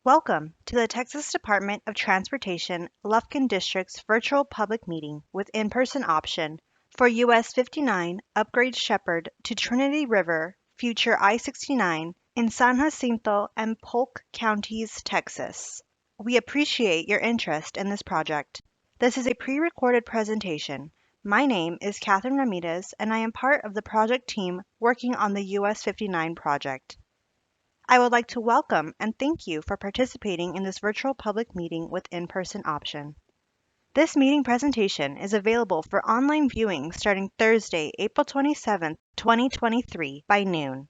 Welcome to the Texas Department of Transportation Lufkin District's virtual public meeting with in-person option for US 59 Upgrade Shepherd to Trinity River, future I-69 in San Jacinto and Polk Counties, Texas. We appreciate your interest in this project. This is a pre-recorded presentation. My name is Catherine Ramirez, and I am part of the project team working on the US 59 project. I would like to welcome and thank you for participating in this virtual public meeting with in-person option. This meeting presentation is available for online viewing starting Thursday, April 27, 2023 by noon.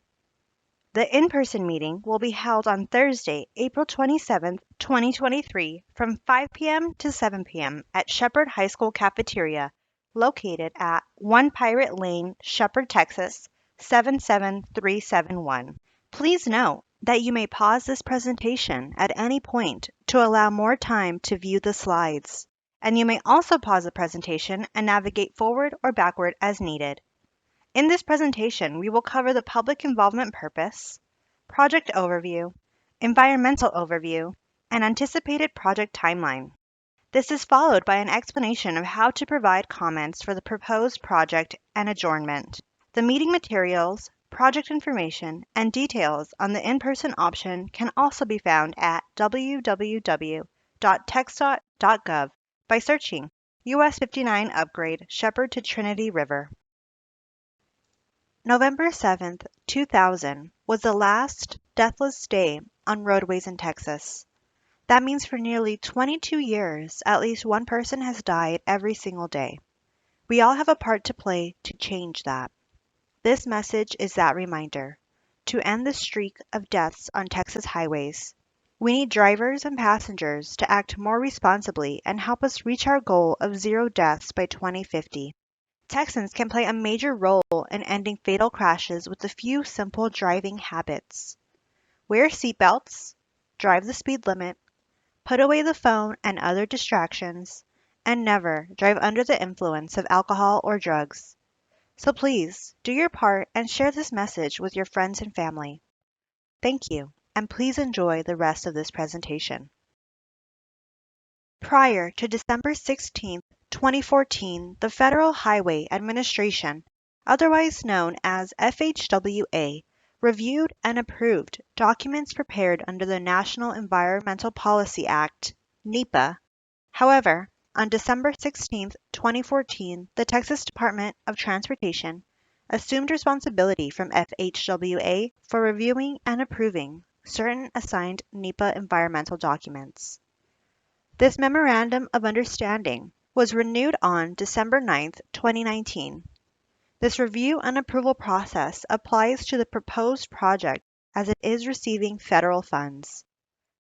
The in-person meeting will be held on Thursday, April 27, 2023 from 5 p.m. to 7 p.m. at Shepherd High School Cafeteria, located at 1 Pirate Lane, Shepherd, Texas 77371. Please note that you may pause this presentation at any point to allow more time to view the slides, and you may also pause the presentation and navigate forward or backward as needed. In this presentation, we will cover the public involvement purpose, project overview, environmental overview, and anticipated project timeline. This is followed by an explanation of how to provide comments for the proposed project and adjournment. The meeting materials, project information, and details on the in-person option can also be found at www.TxDOT.gov by searching US 59 Upgrade Shepherd to Trinity River. November 7, 2000 was the last deathless day on roadways in Texas. That means for nearly 22 years, at least one person has died every single day. We all have a part to play to change that. This message is that reminder. To end the streak of deaths on Texas highways, we need drivers and passengers to act more responsibly and help us reach our goal of 0 deaths by 2050. Texans can play a major role in ending fatal crashes with a few simple driving habits. Wear seatbelts, drive the speed limit, put away the phone and other distractions, and never drive under the influence of alcohol or drugs. So please, do your part and share this message with your friends and family. Thank you, and please enjoy the rest of this presentation. Prior to December 16, 2014, the Federal Highway Administration, otherwise known as FHWA, reviewed and approved documents prepared under the National Environmental Policy Act, NEPA. However, on December 16, 2014, the Texas Department of Transportation assumed responsibility from FHWA for reviewing and approving certain assigned NEPA environmental documents. This Memorandum of Understanding was renewed on December 9, 2019. This review and approval process applies to the proposed project as it is receiving federal funds.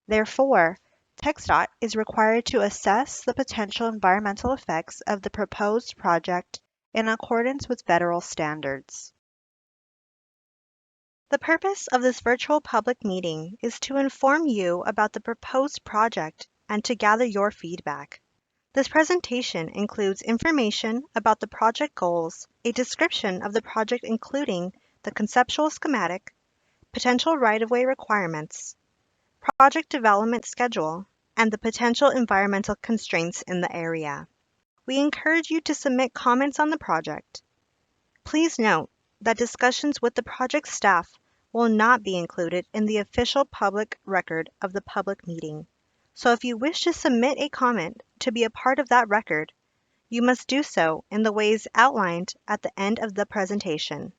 Therefore, TxDOT is required to assess the potential environmental effects of the proposed project in accordance with federal standards. The purpose of this virtual public meeting is to inform you about the proposed project and to gather your feedback. This presentation includes information about the project goals, a description of the project including the conceptual schematic, potential right-of-way requirements, project development schedule, and the potential environmental constraints in the area. We encourage you to submit comments on the project. Please note that discussions with the project staff will not be included in the official public record of the public meeting. So if you wish to submit a comment to be a part of that record, you must do so in the ways outlined at the end of the presentation.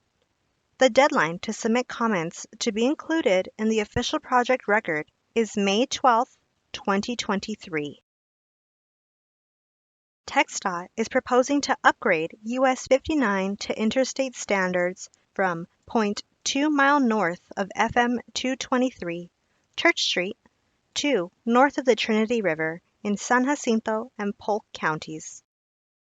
The deadline to submit comments to be included in the official project record is May 12, 2023. TxDOT is proposing to upgrade US 59 to interstate standards from 0.2 mile north of FM 223, Church Street, to north of the Trinity River in San Jacinto and Polk counties.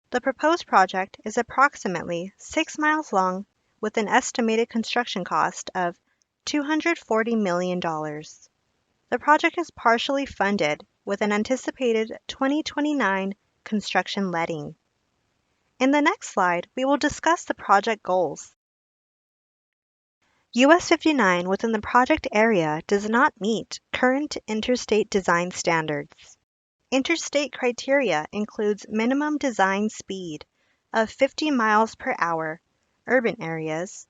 The proposed project is approximately 6 miles long with an estimated construction cost of $240 million. The project is partially funded with an anticipated 2029 construction letting. In the next slide, we will discuss the project goals. US 59 within the project area does not meet current interstate design standards. Interstate criteria includes minimum design speed of 50 miles per hour, urban areas,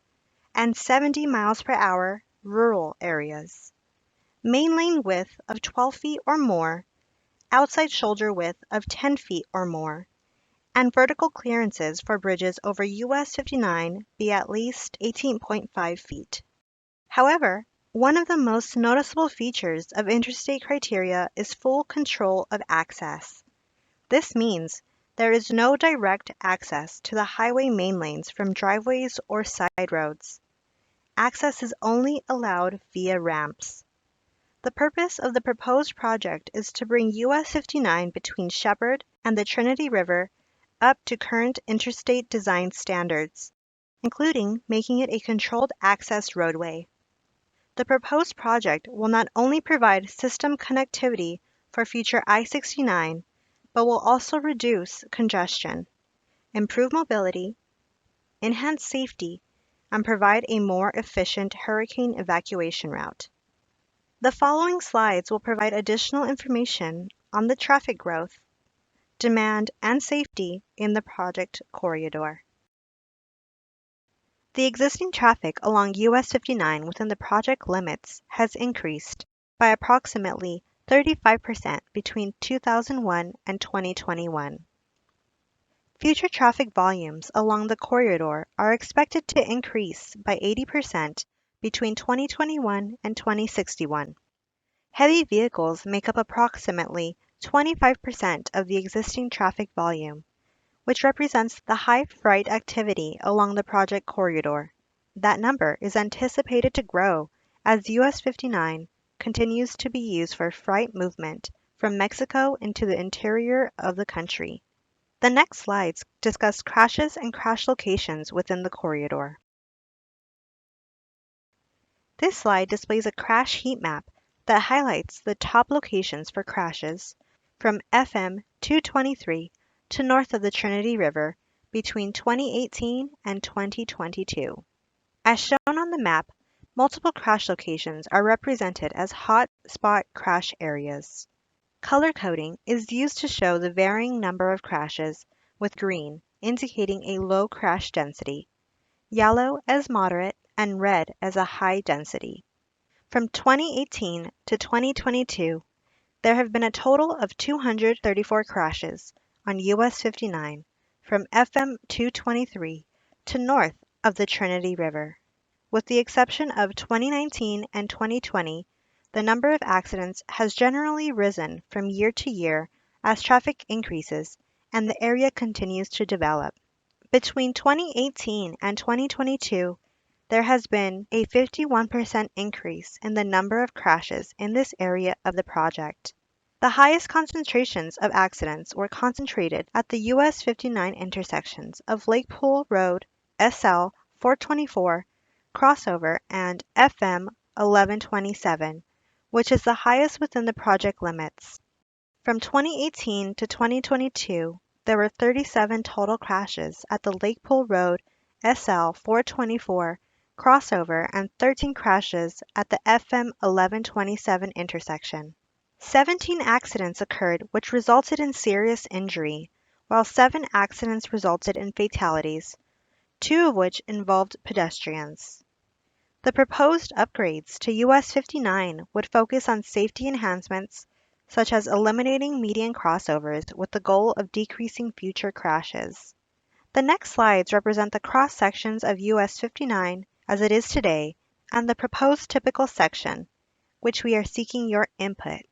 and 70 miles per hour, rural areas. Main lane width of 12 feet or more, outside shoulder width of 10 feet or more, and vertical clearances for bridges over US 59 be at least 18.5 feet. However, one of the most noticeable features of interstate criteria is full control of access. This means there is no direct access to the highway main lanes from driveways or side roads. Access is only allowed via ramps. The purpose of the proposed project is to bring US 59 between Shepherd and the Trinity River up to current interstate design standards, including making it a controlled access roadway. The proposed project will not only provide system connectivity for future I-69, but will also reduce congestion, improve mobility, enhance safety, and provide a more efficient hurricane evacuation route. The following slides will provide additional information on the traffic growth, demand, and safety in the project corridor. The existing traffic along US 59 within the project limits has increased by approximately 35% between 2001 and 2021. Future traffic volumes along the corridor are expected to increase by 80% between 2021 and 2061. Heavy vehicles make up approximately 25% of the existing traffic volume, which represents the high freight activity along the project corridor. That number is anticipated to grow as US 59 continues to be used for freight movement from Mexico into the interior of the country. The next slides discuss crashes and crash locations within the corridor. This slide displays a crash heat map that highlights the top locations for crashes from FM 223 to north of the Trinity River between 2018 and 2022. As shown on the map, multiple crash locations are represented as hot spot crash areas. Color coding is used to show the varying number of crashes, with green indicating a low crash density, yellow as moderate, and red as a high density. From 2018 to 2022, there have been a total of 234 crashes on US 59 from FM 223 to north of the Trinity River. With the exception of 2019 and 2020, the number of accidents has generally risen from year to year as traffic increases and the area continues to develop. Between 2018 and 2022, there has been a 51% increase in the number of crashes in this area of the project. The highest concentrations of accidents were concentrated at the US 59 intersections of Lake Pool Road, SL 424, crossover, and FM 1127, which is the highest within the project limits. From 2018 to 2022, there were 37 total crashes at the Lake Pool Road, SL 424, crossover, and 13 crashes at the FM 1127 intersection. 17 accidents occurred which resulted in serious injury, while 7 accidents resulted in fatalities, 2 of which involved pedestrians. The proposed upgrades to US 59 would focus on safety enhancements, such as eliminating median crossovers with the goal of decreasing future crashes. The next slides represent the cross sections of US 59 as it is today and the proposed typical section, which we are seeking your input.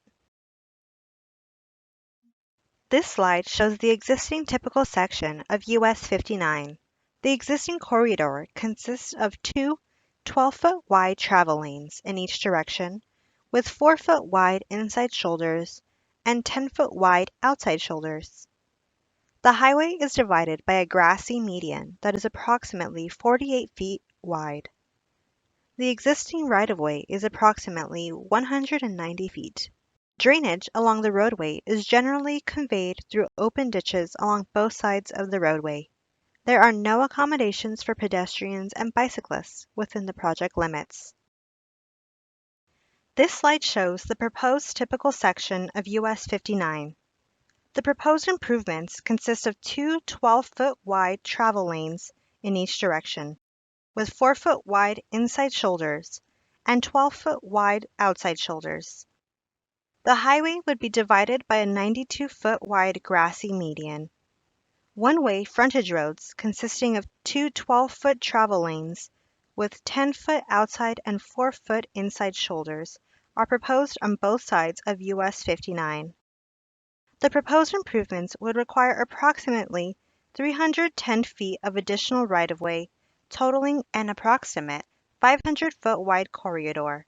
This slide shows the existing typical section of US 59. The existing corridor consists of 2 12-foot wide travel lanes in each direction, with 4-foot wide inside shoulders and 10-foot wide outside shoulders. The highway is divided by a grassy median that is approximately 48 feet wide. The existing right-of-way is approximately 190 feet. Drainage along the roadway is generally conveyed through open ditches along both sides of the roadway. There are no accommodations for pedestrians and bicyclists within the project limits. This slide shows the proposed typical section of US 59. The proposed improvements consist of two 12-foot wide travel lanes in each direction, with 4-foot wide inside shoulders and 12-foot wide outside shoulders. The highway would be divided by a 92-foot wide grassy median. One-way frontage roads consisting of two 12-foot travel lanes with 10-foot outside and 4-foot inside shoulders are proposed on both sides of US 59. The proposed improvements would require approximately 310 feet of additional right-of-way, totaling an approximate 500-foot wide corridor.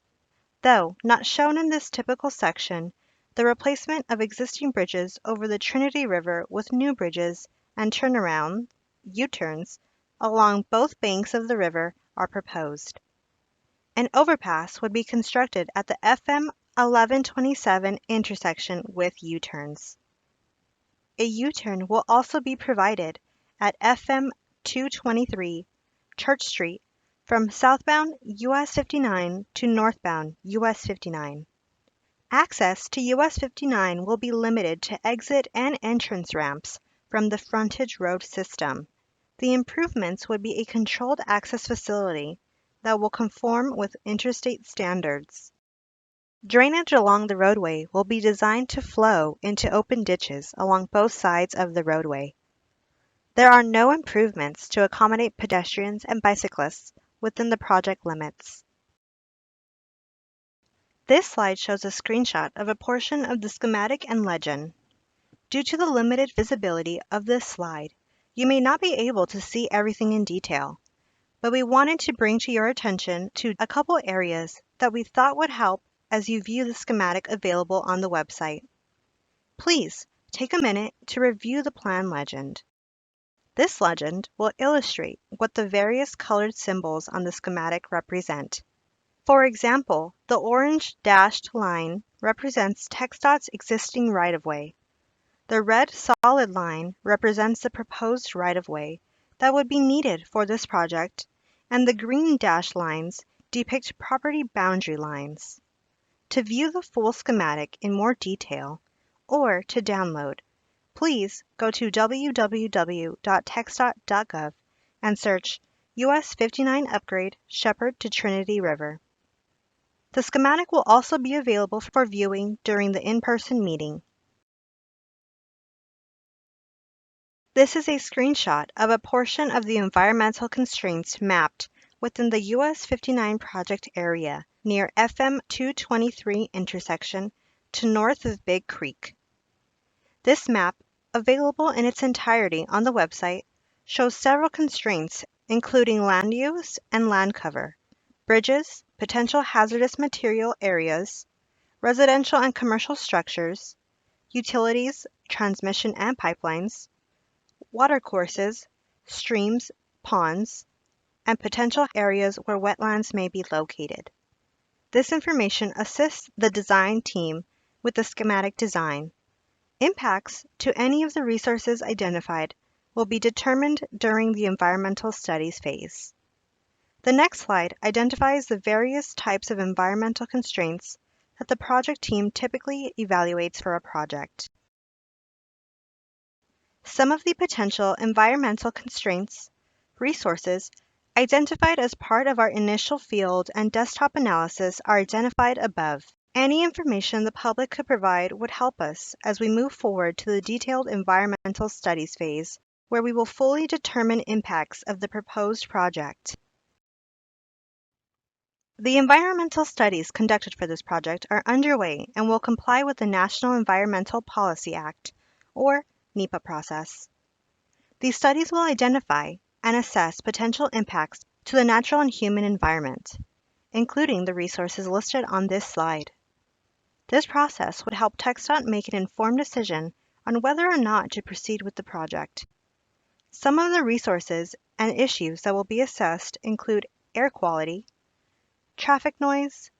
Though not shown in this typical section, the replacement of existing bridges over the Trinity River with new bridges and turnaround U-turns along both banks of the river are proposed. An overpass would be constructed at the FM 1127 intersection with U-turns. A U-turn will also be provided at FM 223 Church Street from southbound US 59 to northbound US 59. Access to US 59 will be limited to exit and entrance ramps from the frontage road system. The improvements would be a controlled access facility that will conform with interstate standards. Drainage along the roadway will be designed to flow into open ditches along both sides of the roadway. There are no improvements to accommodate pedestrians and bicyclists within the project limits. This slide shows a screenshot of a portion of the schematic and legend. Due to the limited visibility of this slide, you may not be able to see everything in detail, but we wanted to bring to your attention to a couple areas that we thought would help as you view the schematic available on the website. Please take a minute to review the plan legend. This legend will illustrate what the various colored symbols on the schematic represent. For example, the orange dashed line represents TxDOT's existing right-of-way. The red solid line represents the proposed right-of-way that would be needed for this project, and the green dashed lines depict property boundary lines. To view the full schematic in more detail, or to download, please go to www.txdot.gov and search US 59 Upgrade Shepherd to Trinity River. The schematic will also be available for viewing during the in-person meeting. This is a screenshot of a portion of the environmental constraints mapped within the US 59 project area near FM 223 intersection to north of Big Creek. This map, available in its entirety on the website, shows several constraints including land use and land cover, bridges, potential hazardous material areas, residential and commercial structures, utilities, transmission and pipelines, watercourses, streams, ponds, and potential areas where wetlands may be located. This information assists the design team with the schematic design. Impacts to any of the resources identified will be determined during the environmental studies phase. The next slide identifies the various types of environmental constraints that the project team typically evaluates for a project. Some of the potential environmental constraints, resources, identified as part of our initial field and desktop analysis are identified above. Any information the public could provide would help us as we move forward to the detailed environmental studies phase, where we will fully determine impacts of the proposed project. The environmental studies conducted for this project are underway and will comply with the National Environmental Policy Act, or NEPA process. These studies will identify and assess potential impacts to the natural and human environment, including the resources listed on this slide. This process would help TxDOT make an informed decision on whether or not to proceed with the project. Some of the resources and issues that will be assessed include air quality, traffic noise,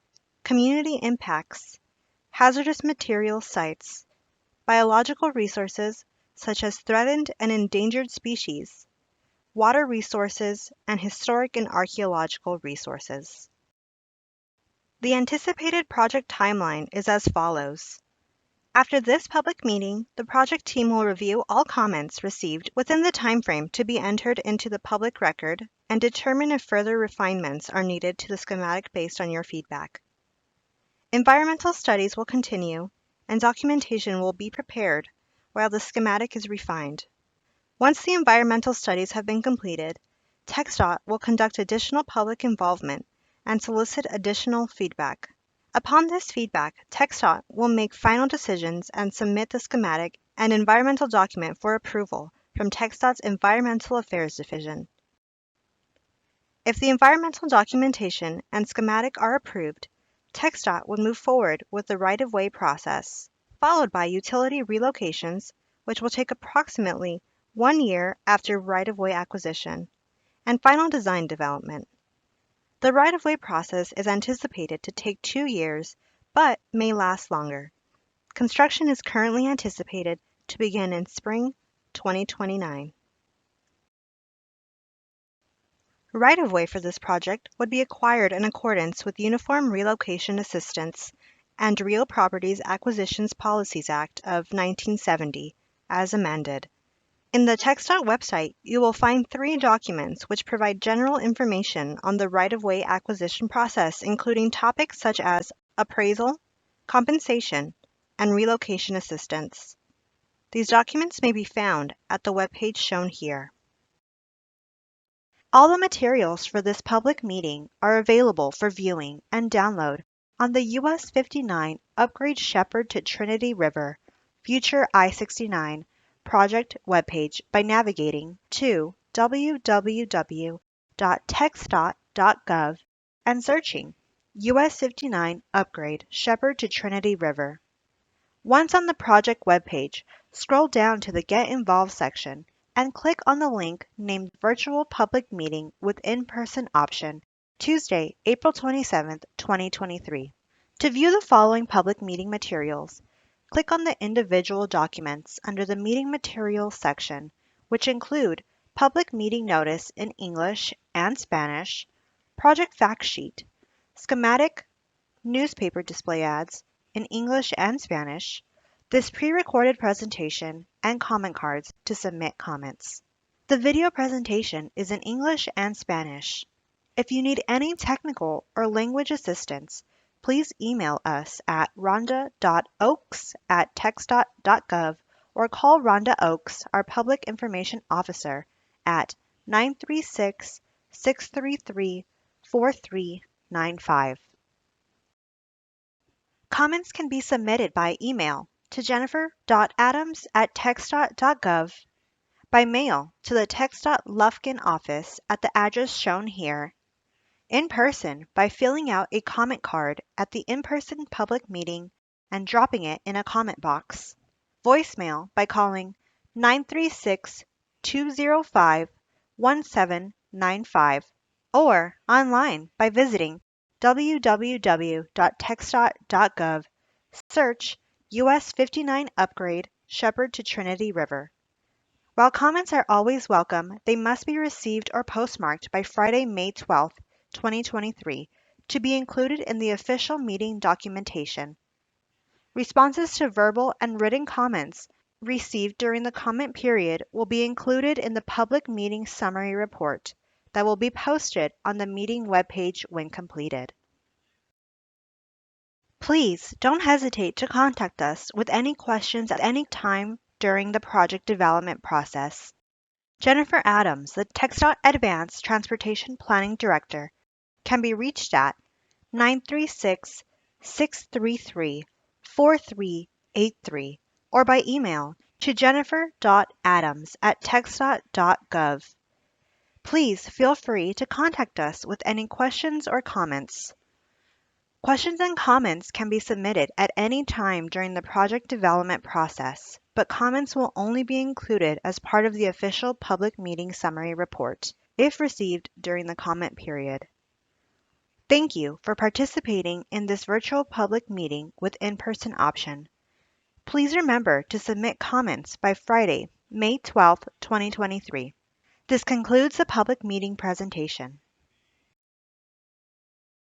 community impacts, hazardous materials sites, biological resources such as threatened and endangered species, water resources, and historic and archaeological resources. The anticipated project timeline is as follows. After this public meeting, the project team will review all comments received within the timeframe to be entered into the public record and determine if further refinements are needed to the schematic based on your feedback. Environmental studies will continue, and documentation will be prepared while the schematic is refined. Once the environmental studies have been completed, TxDOT will conduct additional public involvement and solicit additional feedback. Upon this feedback, TxDOT will make final decisions and submit the schematic and environmental document for approval from TxDOT's Environmental Affairs Division. If the environmental documentation and schematic are approved, TxDOT would move forward with the right-of-way process, followed by utility relocations, which will take approximately 1 year after right-of-way acquisition, and final design development. The right-of-way process is anticipated to take 2 years, but may last longer. Construction is currently anticipated to begin in spring 2029. Right-of-way for this project would be acquired in accordance with Uniform Relocation Assistance and Real Properties Acquisitions Policies Act of 1970, as amended. In the TxDOT website, you will find 3 documents which provide general information on the right-of-way acquisition process, including topics such as appraisal, compensation, and relocation assistance. These documents may be found at the webpage shown here. All the materials for this public meeting are available for viewing and download on the US 59 Upgrade Shepherd to Trinity River, Future I-69 project webpage by navigating to www.txdot.gov and searching US 59 Upgrade Shepherd to Trinity River. Once on the project webpage, scroll down to the Get Involved section and click on the link named Virtual Public Meeting with In-Person option, Tuesday, April 27, 2023. To view the following public meeting materials, click on the individual documents under the Meeting Materials section, which include Public Meeting Notice in English and Spanish, Project Fact Sheet, Schematic, Newspaper Display Ads in English and Spanish, this pre-recorded presentation, and comment cards to submit comments. The video presentation is in English and Spanish. If you need any technical or language assistance, please email us at rhonda.oakes@txdot.gov or call Rhonda Oakes, our Public Information Officer, at 936-633-4395. Comments can be submitted by email to jennifer.adams@txdot.gov, by mail to the TxDOT Lufkin office at the address shown here, in person by filling out a comment card at the in-person public meeting and dropping it in a comment box, voicemail by calling 936-205-1795, or online by visiting www.txdot.gov, search US 59 Upgrade Shepherd to Trinity River. While comments are always welcome, they must be received or postmarked by Friday, May 12, 2023, to be included in the official meeting documentation. Responses to verbal and written comments received during the comment period will be included in the public meeting summary report that will be posted on the meeting webpage when completed. Please don't hesitate to contact us with any questions at any time during the project development process. Jennifer Adams, the TxDOT Advanced Transportation Planning Director, can be reached at 936-633-4383 or by email to jennifer.adams@txdot.gov. Please feel free to contact us with any questions or comments. Questions and comments can be submitted at any time during the project development process, but comments will only be included as part of the official public meeting summary report if received during the comment period. Thank you for participating in this virtual public meeting with in-person option. Please remember to submit comments by Friday, May 12, 2023. This concludes the public meeting presentation.